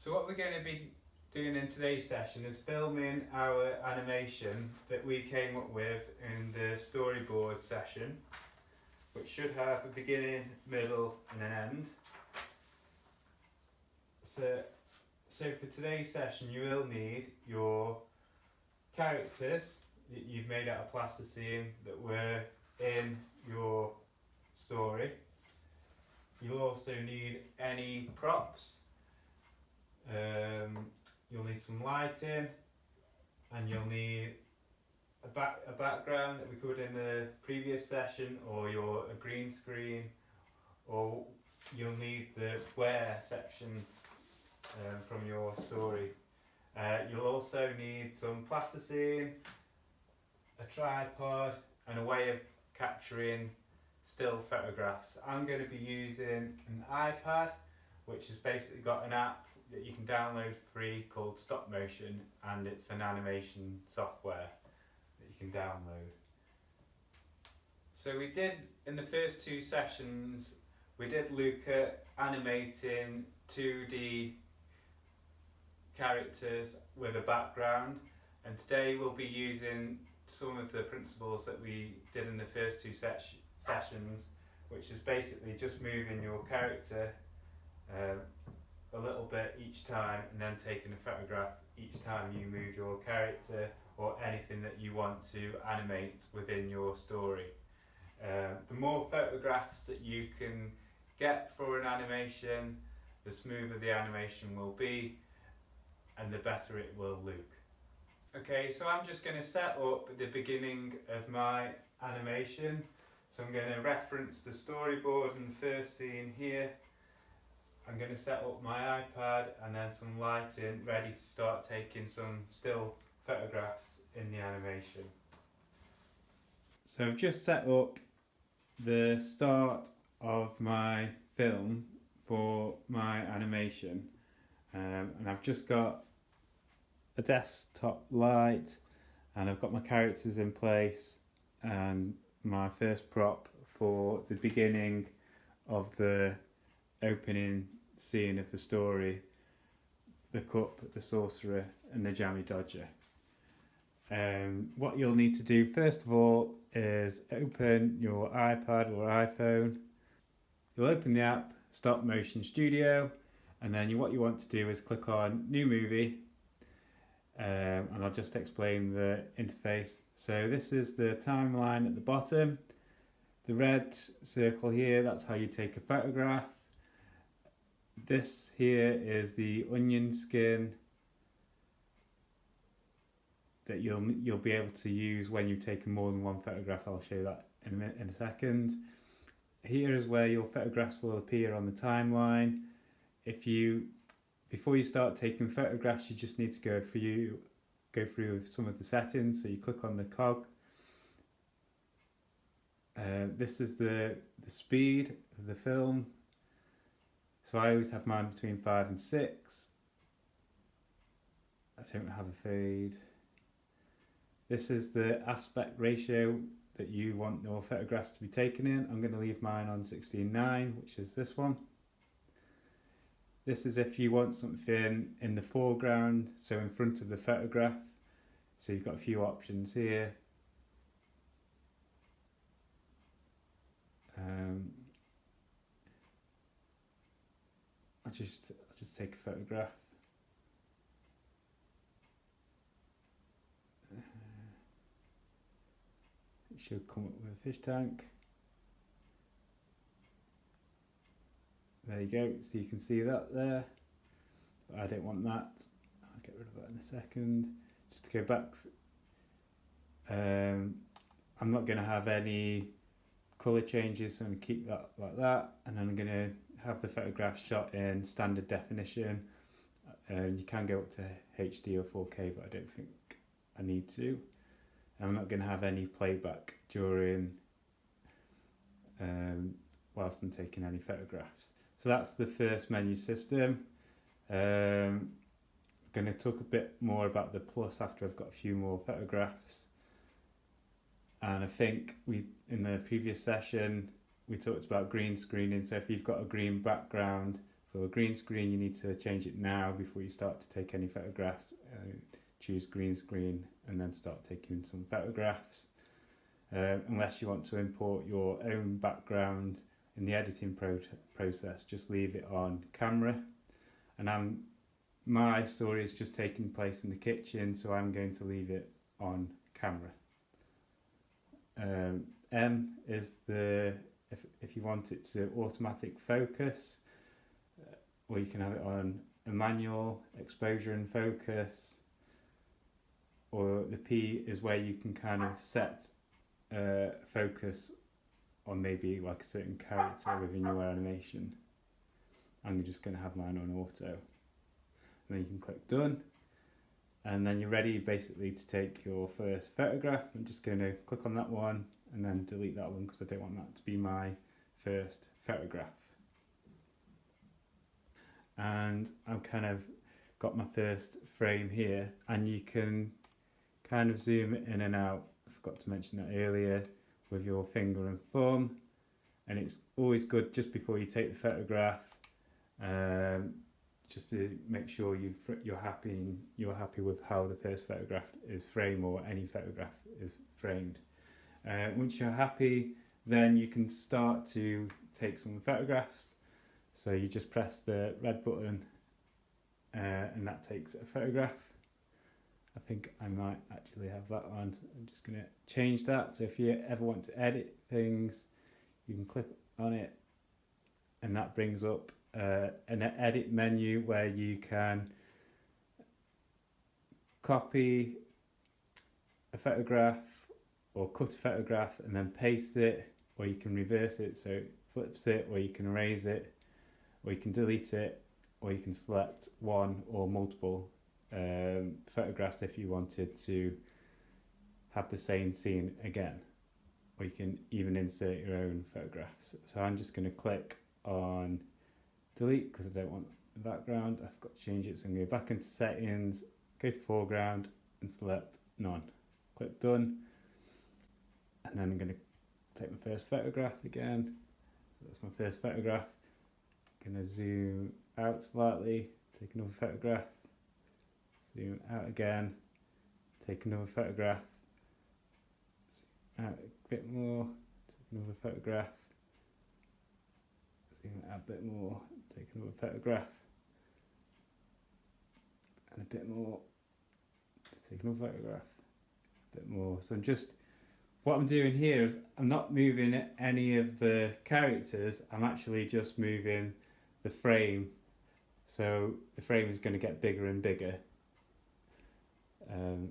So what we're going to be doing in today's session is filming our animation that we came up with in the storyboard session, which should have a beginning, middle and an end. So for today's session you will need your characters that you've made out of plasticine that were in your story. You'll also need any props. You'll need some lighting, and you'll need a background that we covered in the previous session, or a green screen, or you'll need the where section from your story. You'll also need some plasticine, a tripod, and a way of capturing still photographs. I'm going to be using an iPad, which has basically got an app that you can download free called Stop Motion, and it's an animation software that you can download. So we did, in the first two sessions, we did look at animating 2D characters with a background, and today we'll be using some of the principles that we did in the first two sessions, which is basically just moving your character a little bit each time, and then taking a photograph each time you move your character or anything that you want to animate within your story. The more photographs that you can get for an animation, the smoother the animation will be and the better it will look. Okay, so I'm just going to set up the beginning of my animation. So I'm going to reference the storyboard in the first scene here. I'm going to set up my iPad and then some lighting ready to start taking some still photographs in the animation. So I've just set up the start of my film for my animation, and I've just got a desktop light, and I've got my characters in place and my first prop for the beginning of the opening scene of the story, the cup, the sorcerer and the jammy dodger. What you'll need to do first of all is open your iPad or iPhone. You'll open the app Stop Motion Studio, and then what you want to do is click on New Movie, and I'll just explain the interface. So this is the timeline at the bottom. The red circle here, that's how you take a photograph. This here is the onion skin that you'll be able to use when you've taken more than one photograph. I'll show you that in a second. Here is where your photographs will appear on the timeline. Before you start taking photographs, you just need to go through some of the settings. So you click on the cog. This is the speed of the film. So I always have mine between 5 and 6. I don't have a fade. This is the aspect ratio that you want your photographs to be taken in. I'm going to leave mine on 16:9, which is this one. This is if you want something in the foreground, so in front of the photograph. So you've got a few options here. I'll just take a photograph. It should come up with a fish tank. There you go, so you can see that there. But I don't want that. I'll get rid of that in a second. Just to go back, I'm not going to have any colour changes, so I'm going to keep that like that, and then I'm going to have the photograph shot in standard definition. You can go up to HD or 4K, but I don't think I need to. I'm not going to have any playback during whilst I'm taking any photographs. So that's the first menu system. Going to talk a bit more about the plus after I've got a few more photographs. And I think in the previous session we talked about green screening. So if you've got a green background For green screen, you need to change it now before you start to take any photographs. Choose green screen and then start taking some photographs. Unless you want to import your own background in the editing process, just leave it on camera. And my story is just taking place in the kitchen, so I'm going to leave it on camera. M is if you want it to automatic focus, or you can have it on a manual exposure and focus, or the P is where you can kind of set focus on maybe like a certain character within your animation. I'm just going to have mine on auto. And then you can click done. And then you're ready basically to take your first photograph. I'm just going to click on that one and then delete that one because I don't want that to be my first photograph. And I've kind of got my first frame here, and you can kind of zoom it in and out. I forgot to mention that earlier, with your finger and thumb. And it's always good just before you take the photograph, just to make sure you're happy with how the first photograph is framed, or any photograph is framed. Once you're happy, then you can start to take some photographs. So you just press the red button and that takes a photograph. I think I might actually have that on, so I'm just going to change that. So if you ever want to edit things, you can click on it and that brings up an edit menu where you can copy a photograph or cut a photograph and then paste it, or you can reverse it so it flips it, or you can erase it, or you can delete it, or you can select one or multiple photographs if you wanted to have the same scene again, or you can even insert your own photographs. So I'm just going to click on delete because I don't want the background. I've got to change it, so I'm going to go back into settings, go to foreground and select none. Click done, and then I'm going to take my first photograph again. So that's my first photograph. I'm going to zoom out slightly, take another photograph, zoom out again, take another photograph, zoom out a bit more, take another photograph, zoom out a bit more, take another photograph, and a bit more, take another photograph, a bit more. So what I'm doing here is I'm not moving any of the characters, I'm actually just moving the frame. So the frame is going to get bigger and bigger.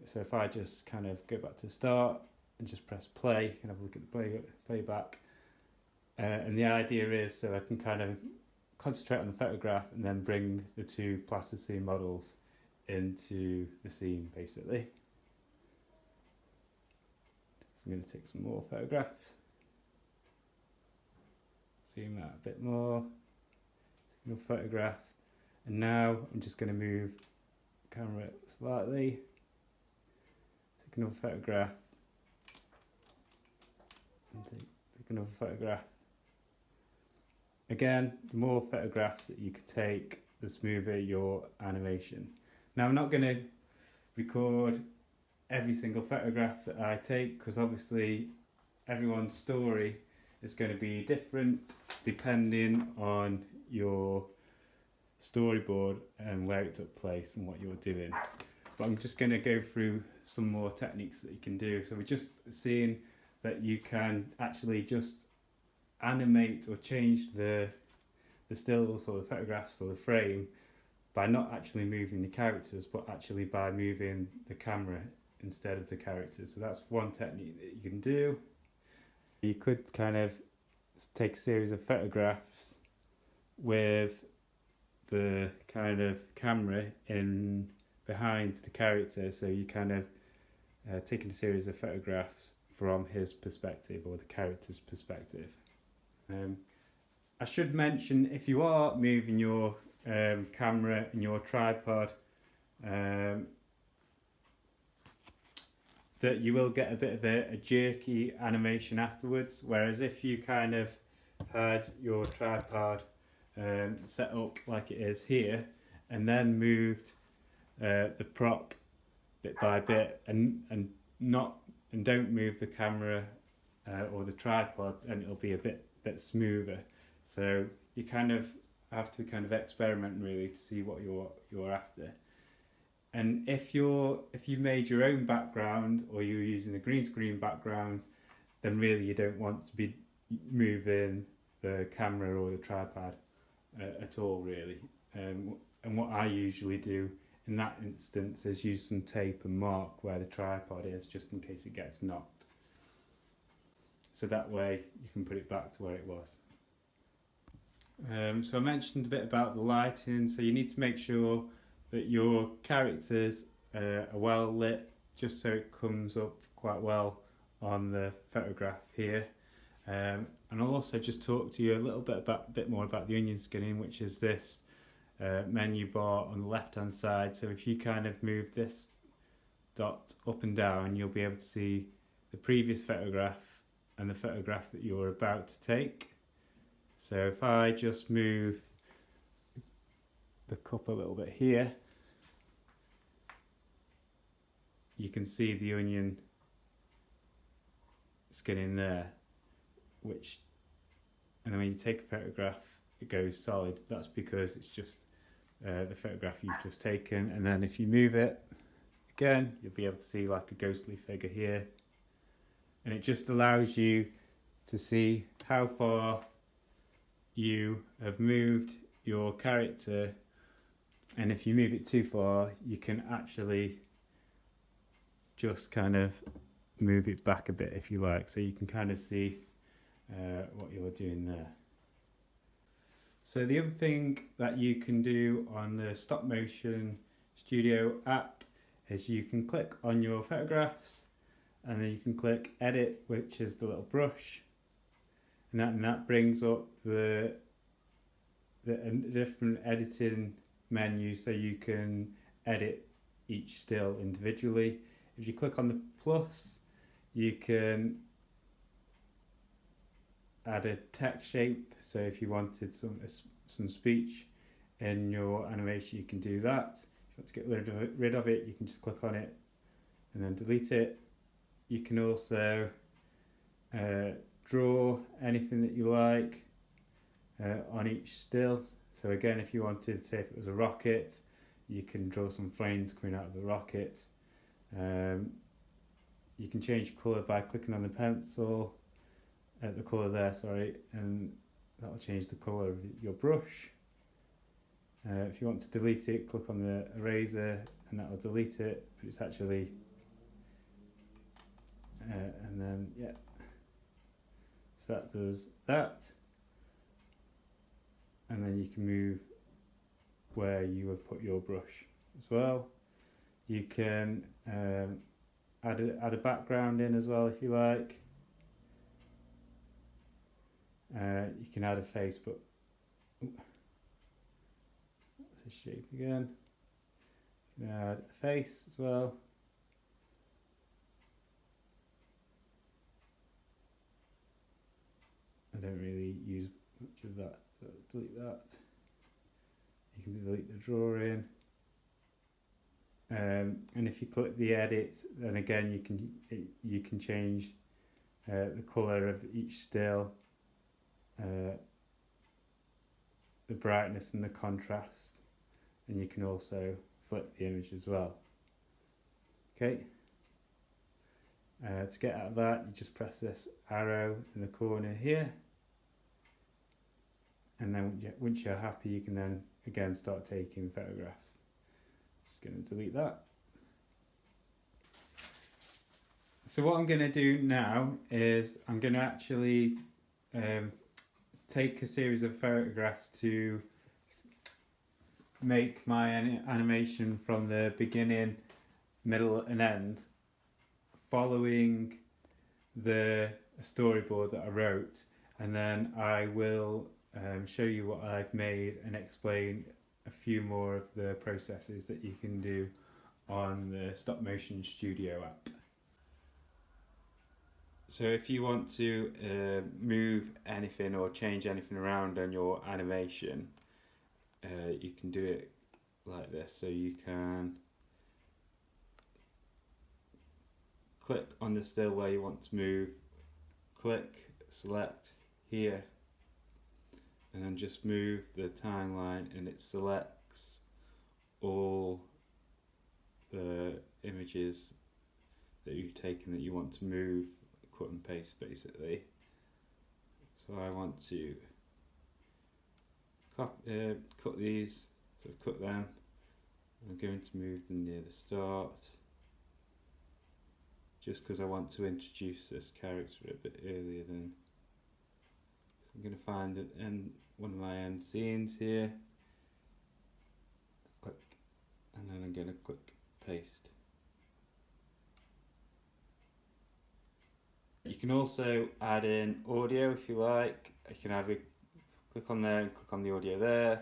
So if I just kind of go back to start and just press play, you can have a look at the playback. And the idea is so I can kind of concentrate on the photograph and then bring the two plasticine models into the scene basically. So I'm going to take some more photographs. Zoom out a bit more. Take another photograph. And now I'm just going to move the camera slightly. Take another photograph. And take another photograph. Again, the more photographs that you can take, the smoother your animation. Now I'm not going to record every single photograph that I take because obviously everyone's story is going to be different depending on your storyboard and where it took place and what you're doing. But I'm just going to go through some more techniques that you can do. So we're just seeing that you can actually just animate or change the stills or the photographs or the frame by not actually moving the characters, but actually by moving the camera instead of the characters. So that's one technique that you can do. You could kind of take a series of photographs with the kind of camera in behind the character, so you kind of taking a series of photographs from his perspective or the character's perspective. I should mention, if you are moving your camera and your tripod, that you will get a bit of a jerky animation afterwards, whereas if you kind of had your tripod set up like it is here, and then moved the prop bit by bit, and don't move the camera or the tripod, and it'll be a bit smoother. So you kind of have to kind of experiment really to see what you're after. And if you've made your own background, or you're using a green screen background, then really you don't want to be moving the camera or the tripod at all really. And what I usually do in that instance is use some tape and mark where the tripod is, just in case it gets knocked. So that way you can put it back to where it was. So I mentioned a bit about the lighting, so you need to make sure that your characters are well lit, just so it comes up quite well on the photograph here. And I'll also just talk to you a little bit more about the onion skinning, which is this menu bar on the left hand side. So if you kind of move this dot up and down, you'll be able to see the previous photograph and the photograph that you're about to take. So if I just move the cup a little bit here, you can see the onion skinning there, and then when you take a photograph it goes solid. That's because it's just the photograph you've just taken. And then if you move it again, you'll be able to see like a ghostly figure here, and it just allows you to see how far you have moved your character. And if you move it too far, you can actually just kind of move it back a bit if you like, so you can kind of see what you're doing there. So the other thing that you can do on the Stop Motion Studio app is you can click on your photographs, and then you can click edit, which is the little brush, and that brings up the different editing menus, so you can edit each still individually. If you click on the plus, you can add a text shape. So if you wanted some speech in your animation, you can do that. If you want to get rid of it, you can just click on it and then delete it. You can also draw anything that you like on each still. So again, if you wanted, say if it was a rocket, you can draw some flames coming out of the rocket. You can change colour by clicking on the pencil, the colour there, sorry, and that will change the colour of your brush. If you want to delete it, click on the eraser and that will delete it, but it's actually, and then yeah, so that does that. And then you can move where you have put your brush as well. You can add a background in as well if you like. You can add a face, but that's a shape again. You can add a face as well. I don't really use much of that, so delete that. You can delete the drawing. And if you click the edit, then again you can change the colour of each still, the brightness and the contrast, and you can also flip the image as well. Okay. To get out of that, you just press this arrow in the corner here, and then once you're happy, you can then again start taking photographs. Just going to delete that. So what I'm going to do now is I'm going to actually take a series of photographs to make my animation from the beginning, middle and end, following the storyboard that I wrote, and then I will show you what I've made and explain a few more of the processes that you can do on the Stop Motion Studio app. So if you want to move anything or change anything around on your animation, you can do it like this. So you can click on the still where you want to move, click, select here, and then just move the timeline, and it selects all the images that you've taken that you want to move, cut and paste basically. So I want to cut these, so I've cut them. I'm going to move them near the start, just because I want to introduce this character a bit earlier than. So I'm going to find one of my end scenes here, click, and then I'm going to click paste. You can also add in audio if you like. You can either click on there and click on the audio there,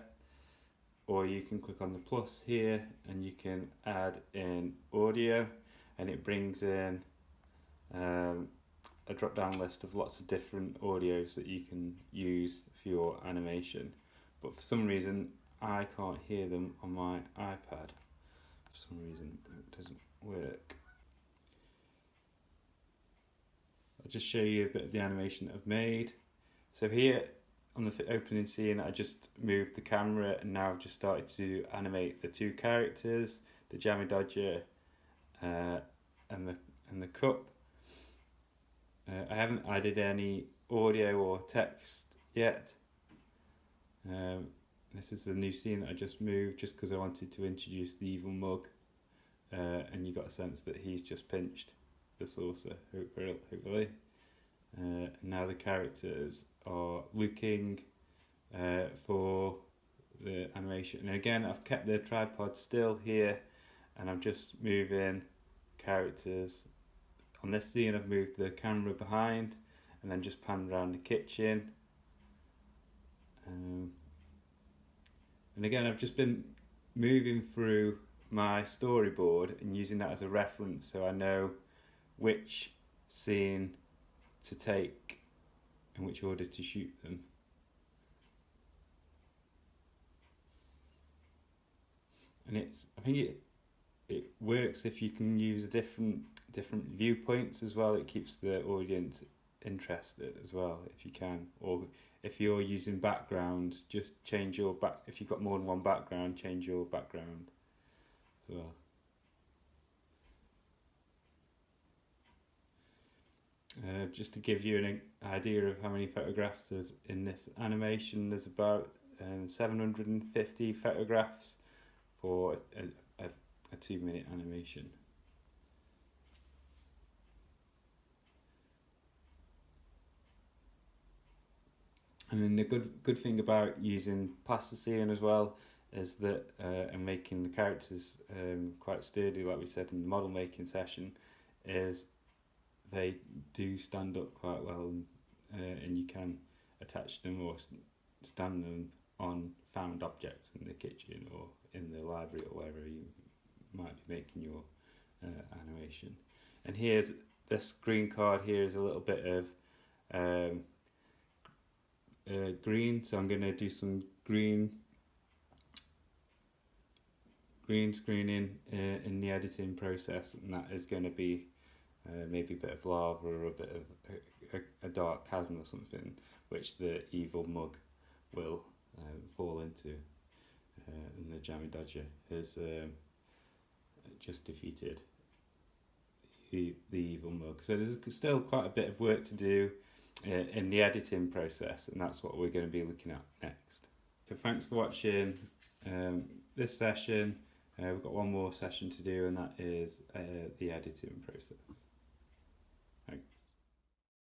or you can click on the plus here and you can add in audio, and it brings in a drop down list of lots of different audios that you can use for your animation. But for some reason I can't hear them on my iPad. For some reason it doesn't work. I'll just show you a bit of the animation that I've made. So here on the opening scene I just moved the camera, and now I've just started to animate the two characters, the Jammy Dodger and the cup. I haven't added any audio or text yet. This is the new scene that I just moved, just because I wanted to introduce the evil mug, and you got a sense that he's just pinched the saucer, hopefully. And now the characters are looking for the animation, and again I've kept the tripod still here, and I'm just moving characters. On this scene I've moved the camera behind and then just panned around the kitchen, and again I've just been moving through my storyboard and using that as a reference, so I know which scene to take and which order to shoot them. And I think it works if you can use different viewpoints as well. It keeps the audience interested as well if you can, or if you're using backgrounds, just change your if you've got more than one background, change your background as well. Just to give you an idea of how many photographs there's in this animation, there's about 750 photographs for a 2-minute animation. And then the good thing about using plasticine as well is that, and making the characters quite sturdy, like we said in the model making session, is they do stand up quite well, and you can attach them or stand them on found objects in the kitchen or in the library or wherever you might be making your animation. And here's this green card. Here is a little bit of green, so I'm going to do some green screening in the editing process, and that is going to be maybe a bit of lava or a bit of a dark chasm or something, which the evil mug will fall into, and the Jammy Dodger has just defeated the evil mug. So there's still quite a bit of work to do in the editing process, and that's what we're going to be looking at next. So thanks for watching this session. We've got one more session to do, and that is the editing process.